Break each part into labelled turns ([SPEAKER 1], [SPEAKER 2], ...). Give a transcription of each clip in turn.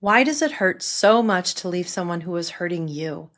[SPEAKER 1] Why does it hurt so much to leave someone who is hurting you?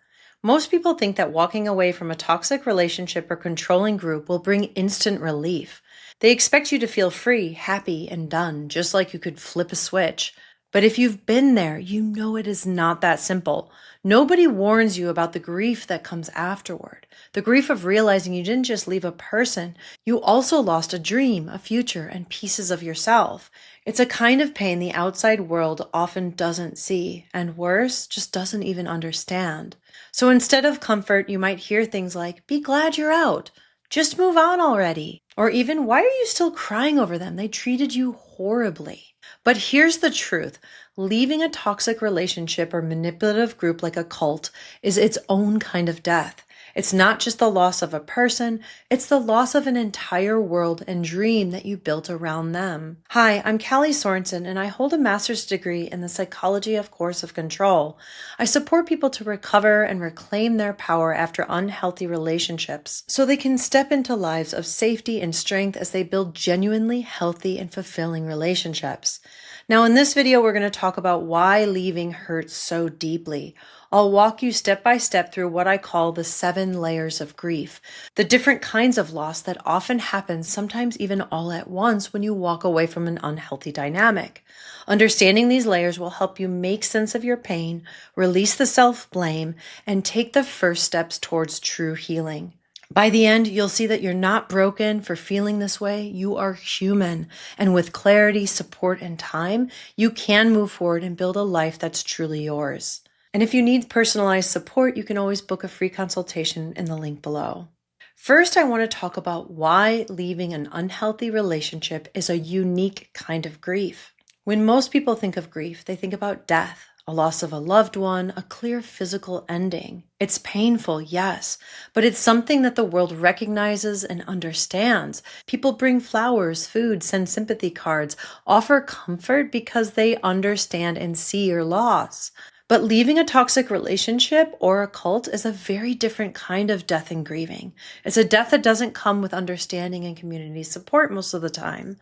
[SPEAKER 1] Most people think that walking away from a toxic relationship or controlling group will bring instant relief. They expect you to feel free, happy, and done, just like you could flip a switch. But if you've been there, you know it is not that simple. Nobody warns you about the grief that comes afterward. The grief of realizing you didn't just leave a person, you also lost a dream, a future, and pieces of yourself. It's a kind of pain the outside world often doesn't see, and worse, just doesn't even understand. So instead of comfort, you might hear things like, "Be glad you're out. Just move on already." Or even, "Why are you still crying over them? They treated you horribly." But here's the truth. Leaving a toxic relationship or manipulative group like a cult is its own kind of death. It's not just the loss of a person, it's the loss of an entire world and dream that you built around them. Hi, I'm Callie Sorensen, and I hold a master's degree in the psychology of course of control. I support people to recover and reclaim their power after unhealthy relationships so they can step into lives of safety and strength as they build genuinely healthy and fulfilling relationships. Now, in this video, we're going to talk about why leaving hurts so deeply. I'll walk you step by step through what I call the 7 layers of grief, the different kinds of loss that often happen, sometimes even all at once, when you walk away from an unhealthy dynamic. Understanding these layers will help you make sense of your pain, release the self-blame, and take the first steps towards true healing. By the end, you'll see that you're not broken for feeling this way. You are human. And with clarity, support, and time, you can move forward and build a life that's truly yours. And if you need personalized support, you can always book a free consultation in the link below. First, I want to talk about why leaving an unhealthy relationship is a unique kind of grief. When most people think of grief, they think about death, a loss of a loved one, a clear physical ending. It's painful, yes, but it's something that the world recognizes and understands. People bring flowers, food, send sympathy cards, offer comfort because they understand and see your loss. But leaving a toxic relationship or a cult is a very different kind of death and grieving. It's a death that doesn't come with understanding and community support most of the time.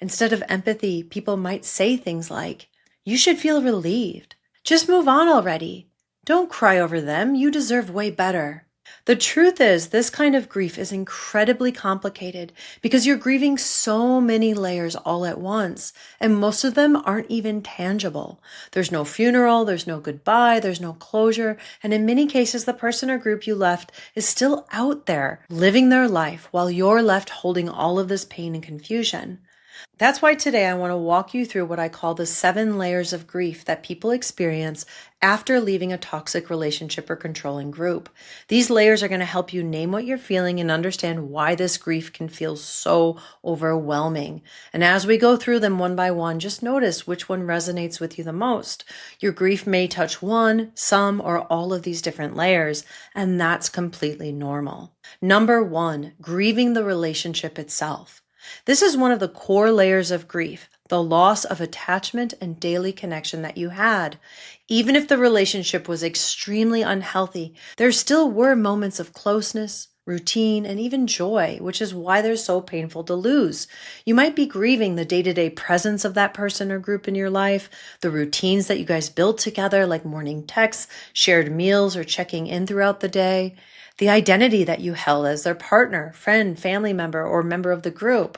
[SPEAKER 1] Instead of empathy, people might say things like, "You should feel relieved. Just move on already. Don't cry over them. You deserve way better." The truth is, this kind of grief is incredibly complicated because you're grieving so many layers all at once, and most of them aren't even tangible. There's no funeral, there's no goodbye, there's no closure, and in many cases, the person or group you left is still out there, living their life while you're left holding all of this pain and confusion. That's why today I want to walk you through what I call the 7 layers of grief that people experience after leaving a toxic relationship or controlling group. These layers are going to help you name what you're feeling and understand why this grief can feel so overwhelming. And as we go through them one by one, just notice which one resonates with you the most. Your grief may touch one, some, or all of these different layers, and that's completely normal. Number 1, grieving the relationship itself. This is one of the core layers of grief, the loss of attachment and daily connection that you had. Even if the relationship was extremely unhealthy, there still were moments of closeness, routine, and even joy, which is why they're so painful to lose. You might be grieving the day-to-day presence of that person or group in your life, the routines that you guys built together, like morning texts, shared meals, or checking in throughout the day. The identity that you held as their partner, friend, family member, or member of the group,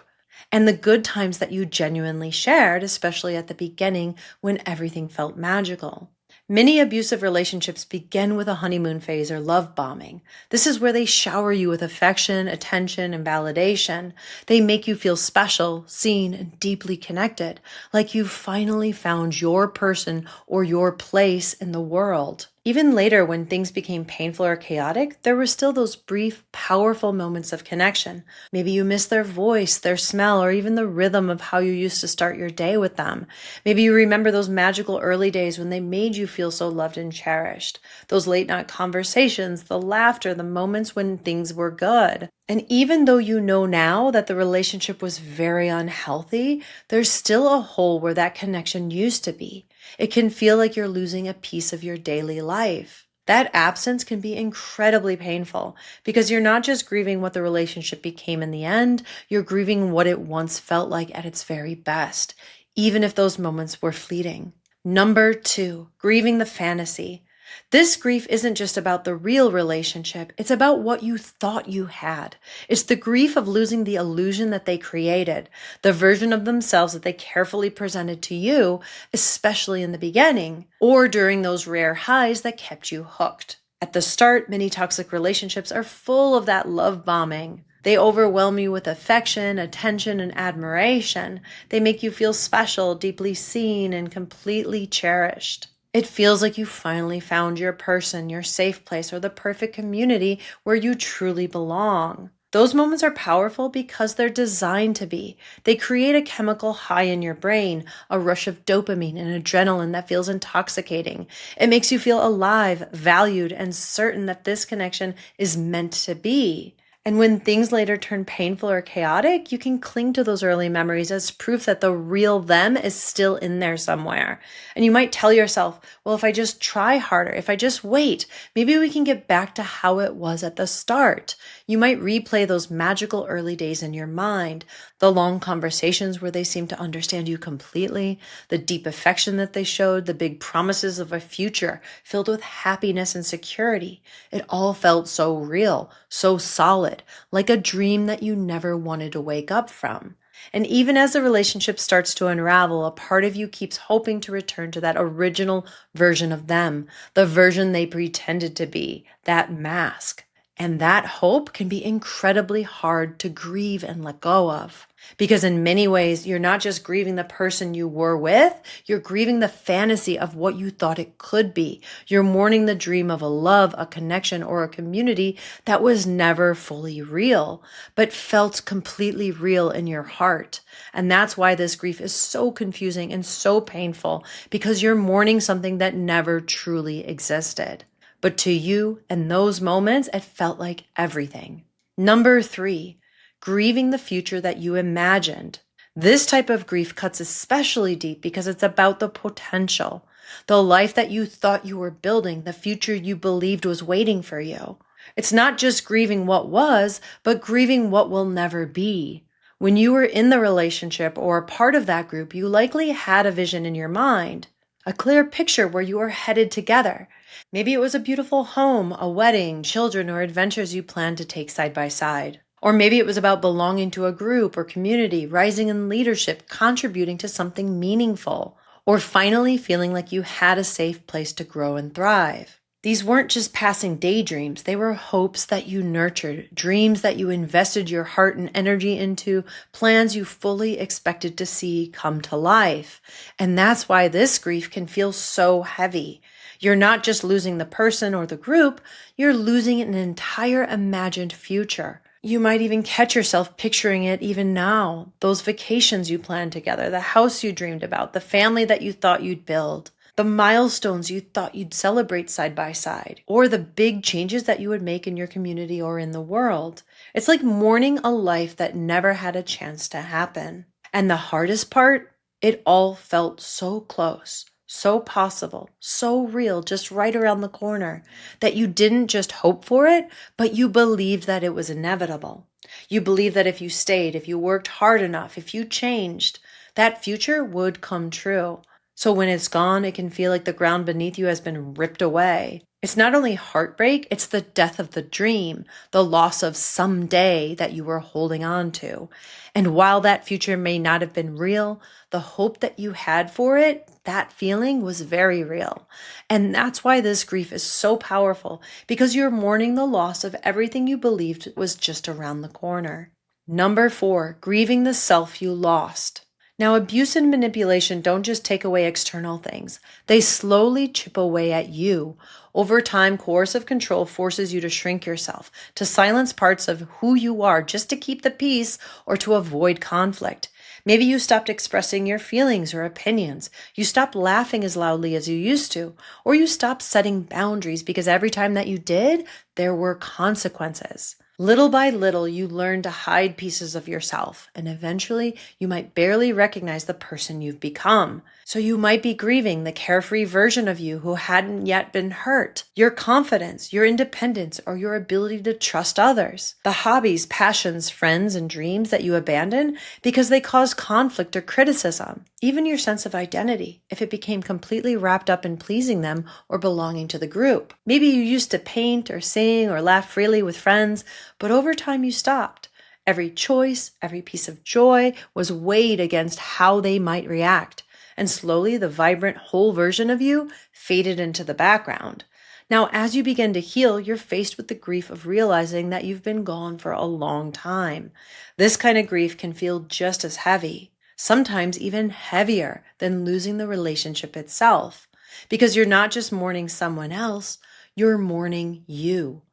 [SPEAKER 1] and the good times that you genuinely shared, especially at the beginning when everything felt magical. Many abusive relationships begin with a honeymoon phase or love bombing. This is where they shower you with affection, attention, and validation. They make you feel special, seen, and deeply connected, like you've finally found your person or your place in the world. Even later, when things became painful or chaotic, there were still those brief, powerful moments of connection. Maybe you miss their voice, their smell, or even the rhythm of how you used to start your day with them. Maybe you remember those magical early days when they made you feel so loved and cherished. Those late-night conversations, the laughter, the moments when things were good. And even though you know now that the relationship was very unhealthy, there's still a hole where that connection used to be. It can feel like you're losing a piece of your daily life. That absence can be incredibly painful because you're not just grieving what the relationship became in the end, you're grieving what it once felt like at its very best, even if those moments were fleeting. Number 2, grieving the fantasy. This grief isn't just about the real relationship, it's about what you thought you had. It's the grief of losing the illusion that they created, the version of themselves that they carefully presented to you, especially in the beginning, or during those rare highs that kept you hooked. At the start, many toxic relationships are full of that love bombing. They overwhelm you with affection, attention, and admiration. They make you feel special, deeply seen, and completely cherished. It feels like you finally found your person, your safe place, or the perfect community where you truly belong. Those moments are powerful because they're designed to be. They create a chemical high in your brain, a rush of dopamine and adrenaline that feels intoxicating. It makes you feel alive, valued, and certain that this connection is meant to be. And when things later turn painful or chaotic, you can cling to those early memories as proof that the real them is still in there somewhere. And you might tell yourself, well, if I just try harder, if I just wait, maybe we can get back to how it was at the start. You might replay those magical early days in your mind, the long conversations where they seemed to understand you completely, the deep affection that they showed, the big promises of a future filled with happiness and security. It all felt so real, so solid, like a dream that you never wanted to wake up from. And even as the relationship starts to unravel, a part of you keeps hoping to return to that original version of them, the version they pretended to be, that mask. And that hope can be incredibly hard to grieve and let go of. Because in many ways, you're not just grieving the person you were with, you're grieving the fantasy of what you thought it could be. You're mourning the dream of a love, a connection, or a community that was never fully real, but felt completely real in your heart. And that's why this grief is so confusing and so painful, because you're mourning something that never truly existed. But to you, in those moments, it felt like everything. Number 3, grieving the future that you imagined. This type of grief cuts especially deep because it's about the potential, the life that you thought you were building, the future you believed was waiting for you. It's not just grieving what was, but grieving what will never be. When you were in the relationship or a part of that group, you likely had a vision in your mind, a clear picture where you were headed together. Maybe it was a beautiful home, a wedding, children, or adventures you planned to take side by side. Or maybe it was about belonging to a group or community, rising in leadership, contributing to something meaningful, or finally feeling like you had a safe place to grow and thrive. These weren't just passing daydreams. They were hopes that you nurtured, dreams that you invested your heart and energy into, plans you fully expected to see come to life. And that's why this grief can feel so heavy. You're not just losing the person or the group, you're losing an entire imagined future. You might even catch yourself picturing it even now. Those vacations you planned together, the house you dreamed about, the family that you thought you'd build, the milestones you thought you'd celebrate side by side, or the big changes that you would make in your community or in the world. It's like mourning a life that never had a chance to happen. And the hardest part, it all felt so close, so possible, so real, just right around the corner, that you didn't just hope for it, but you believed that it was inevitable. You believed that if you stayed, if you worked hard enough, if you changed, that future would come true. So when it's gone, it can feel like the ground beneath you has been ripped away. It's not only heartbreak, it's the death of the dream, the loss of someday that you were holding on to. And while that future may not have been real, the hope that you had for it, that feeling was very real. And that's why this grief is so powerful, because you're mourning the loss of everything you believed was just around the corner. Number 4, grieving the self you lost. Now, abuse and manipulation don't just take away external things. They slowly chip away at you. Over time, coercive control forces you to shrink yourself, to silence parts of who you are just to keep the peace or to avoid conflict. Maybe you stopped expressing your feelings or opinions. You stopped laughing as loudly as you used to, or you stopped setting boundaries because every time that you did, there were consequences. Little by little, you learn to hide pieces of yourself, and eventually you might barely recognize the person you've become. So you might be grieving the carefree version of you who hadn't yet been hurt, your confidence, your independence, or your ability to trust others, the hobbies, passions, friends, and dreams that you abandoned because they caused conflict or criticism, even your sense of identity, if it became completely wrapped up in pleasing them or belonging to the group. Maybe you used to paint or sing or laugh freely with friends, but over time you stopped. Every choice, every piece of joy was weighed against how they might react. And slowly the vibrant whole version of you faded into the background. Now, as you begin to heal, you're faced with the grief of realizing that you've been gone for a long time. This kind of grief can feel just as heavy, sometimes even heavier than losing the relationship itself, because you're not just mourning someone else, you're mourning you.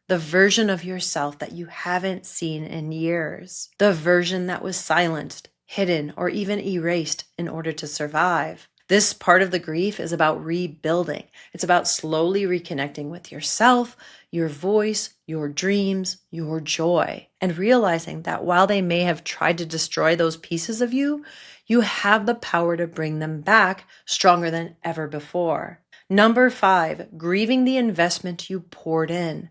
[SPEAKER 1] The version of yourself that you haven't seen in years. The version that was silenced, hidden, or even erased in order to survive. This part of the grief is about rebuilding. It's about slowly reconnecting with yourself, your voice, your dreams, your joy, and realizing that while they may have tried to destroy those pieces of you, you have the power to bring them back stronger than ever before. Number 5, grieving the investment you poured in.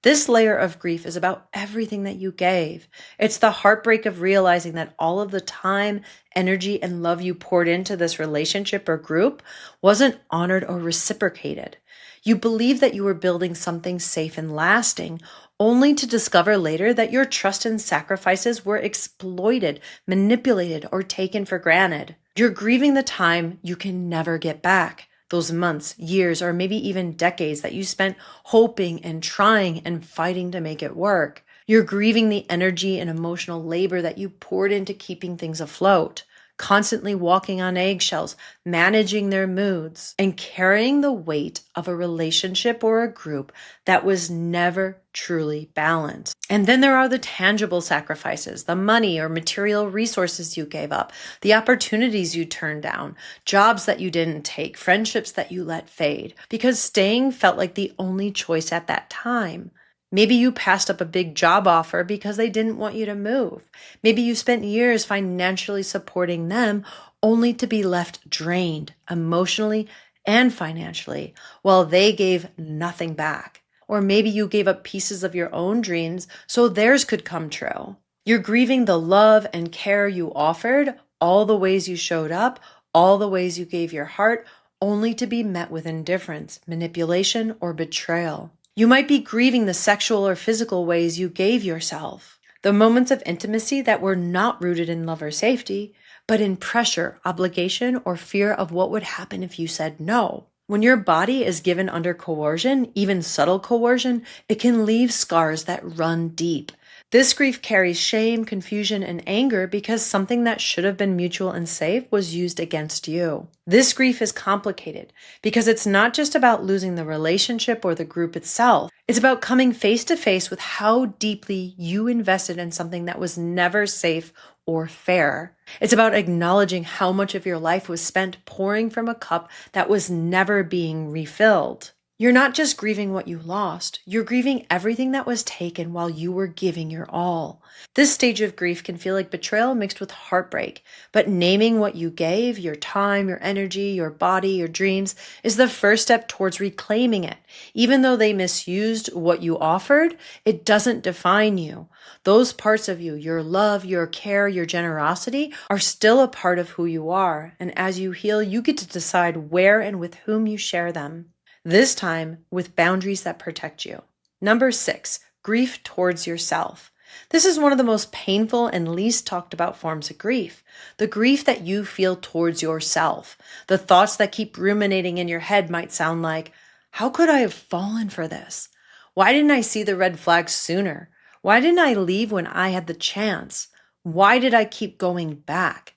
[SPEAKER 1] This layer of grief is about everything that you gave. It's the heartbreak of realizing that all of the time, energy, and love you poured into this relationship or group wasn't honored or reciprocated. You believed that you were building something safe and lasting, only to discover later that your trust and sacrifices were exploited, manipulated, or taken for granted. You're grieving the time you can never get back. Those months, years, or maybe even decades that you spent hoping and trying and fighting to make it work. You're grieving the energy and emotional labor that you poured into keeping things afloat, constantly walking on eggshells, managing their moods, and carrying the weight of a relationship or a group that was never truly balanced. And then there are the tangible sacrifices, the money or material resources you gave up, the opportunities you turned down, jobs that you didn't take, friendships that you let fade, because staying felt like the only choice at that time. Maybe you passed up a big job offer because they didn't want you to move. Maybe you spent years financially supporting them only to be left drained emotionally and financially while they gave nothing back. Or maybe you gave up pieces of your own dreams so theirs could come true. You're grieving the love and care you offered, all the ways you showed up, all the ways you gave your heart, only to be met with indifference, manipulation, or betrayal. You might be grieving the sexual or physical ways you gave yourself, the moments of intimacy that were not rooted in love or safety, but in pressure, obligation, or fear of what would happen if you said no. When your body is given under coercion, even subtle coercion, it can leave scars that run deep. This grief carries shame, confusion, and anger because something that should have been mutual and safe was used against you. This grief is complicated because it's not just about losing the relationship or the group itself. It's about coming face to face with how deeply you invested in something that was never safe or fair. It's about acknowledging how much of your life was spent pouring from a cup that was never being refilled. You're not just grieving what you lost, you're grieving everything that was taken while you were giving your all. This stage of grief can feel like betrayal mixed with heartbreak, but naming what you gave, your time, your energy, your body, your dreams, is the first step towards reclaiming it. Even though they misused what you offered, it doesn't define you. Those parts of you, your love, your care, your generosity, are still a part of who you are. And as you heal, you get to decide where and with whom you share them. This time with boundaries that protect you. Number 6, grief towards yourself. This is one of the most painful and least talked about forms of grief. The grief that you feel towards yourself. The thoughts that keep ruminating in your head might sound like, how could I have fallen for this? Why didn't I see the red flags sooner? Why didn't I leave when I had the chance? Why did I keep going back?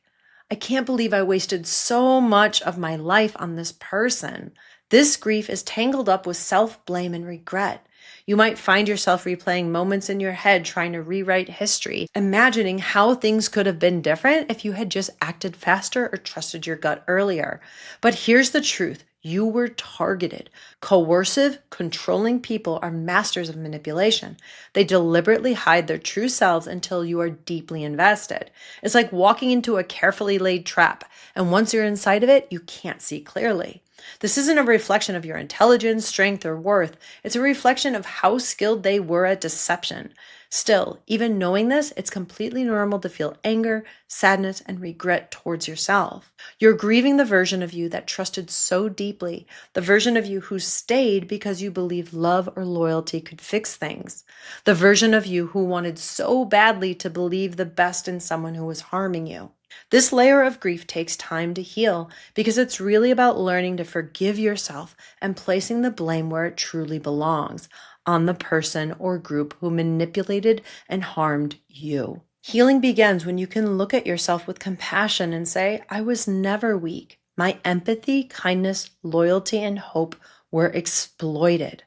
[SPEAKER 1] I can't believe I wasted so much of my life on this person. This grief is tangled up with self-blame and regret. You might find yourself replaying moments in your head trying to rewrite history, imagining how things could have been different if you had just acted faster or trusted your gut earlier. But here's the truth. You were targeted. Coercive, controlling people are masters of manipulation. They deliberately hide their true selves until you are deeply invested. It's like walking into a carefully laid trap, and once you're inside of it, you can't see clearly. This isn't a reflection of your intelligence, strength, or worth. It's a reflection of how skilled they were at deception. Still, even knowing this, it's completely normal to feel anger, sadness, and regret towards yourself. You're grieving the version of you that trusted so deeply, the version of you who stayed because you believed love or loyalty could fix things, the version of you who wanted so badly to believe the best in someone who was harming you. This layer of grief takes time to heal because it's really about learning to forgive yourself and placing the blame where it truly belongs, on the person or group who manipulated and harmed you. Healing begins when you can look at yourself with compassion and say, I was never weak. My empathy, kindness, loyalty, and hope were exploited.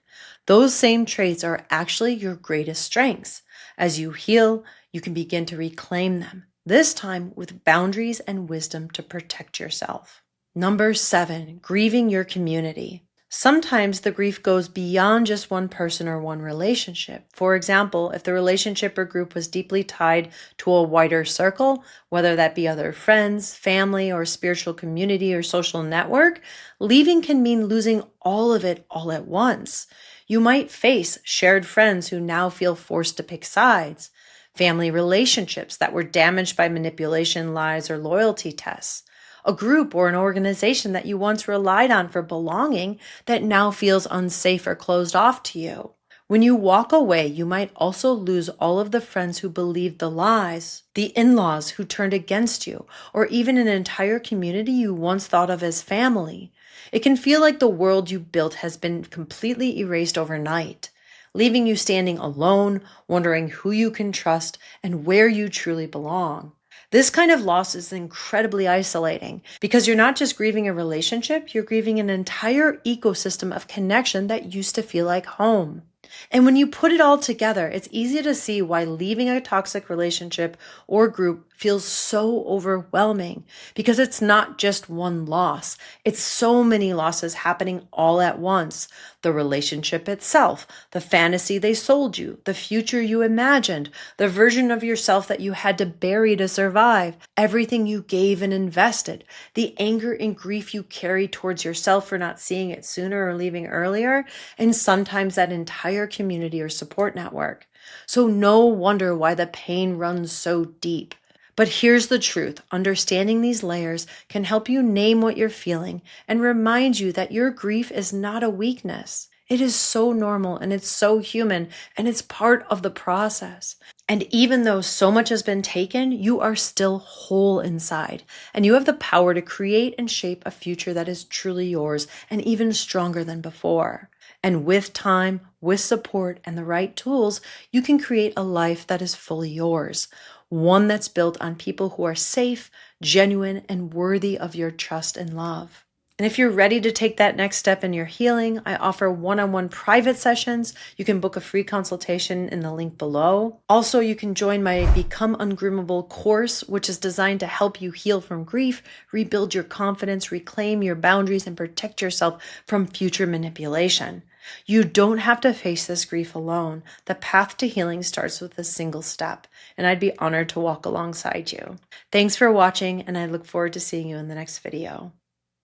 [SPEAKER 1] Those same traits are actually your greatest strengths. As you heal, you can begin to reclaim them, this time with boundaries and wisdom to protect yourself. Number 7, grieving your community. Sometimes the grief goes beyond just one person or one relationship. For example, if the relationship or group was deeply tied to a wider circle, whether that be other friends, family, or spiritual community or social network, leaving can mean losing all of it all at once. You might face shared friends who now feel forced to pick sides, family relationships that were damaged by manipulation, lies, or loyalty tests, a group or an organization that you once relied on for belonging that now feels unsafe or closed off to you. When you walk away, you might also lose all of the friends who believed the lies, the in-laws who turned against you, or even an entire community you once thought of as family. It can feel like the world you built has been completely erased overnight, leaving you standing alone, wondering who you can trust and where you truly belong. This kind of loss is incredibly isolating because you're not just grieving a relationship, you're grieving an entire ecosystem of connection that used to feel like home. And when you put it all together, it's easy to see why leaving a toxic relationship or group feels so overwhelming, because it's not just one loss. It's so many losses happening all at once. The relationship itself, the fantasy they sold you, the future you imagined, the version of yourself that you had to bury to survive, everything you gave and invested, the anger and grief you carry towards yourself for not seeing it sooner or leaving earlier, and sometimes that entire community or support network. So no wonder why the pain runs so deep. But here's the truth. Understanding these layers can help you name what you're feeling and remind you that your grief is not a weakness. It is so normal and it's so human and it's part of the process. And even though so much has been taken, you are still whole inside and you have the power to create and shape a future that is truly yours and even stronger than before. And with time, with support, and the right tools, you can create a life that is fully yours. One that's built on people who are safe, genuine, and worthy of your trust and love. And if you're ready to take that next step in your healing, I offer one-on-one private sessions. You can book a free consultation in the link below. Also, you can join my Become Ungroomable course, which is designed to help you heal from grief, rebuild your confidence, reclaim your boundaries, and protect yourself from future manipulation. You don't have to face this grief alone. The path to healing starts with a single step, and I'd be honored to walk alongside you. Thanks for watching, and I look forward to seeing you in the next video.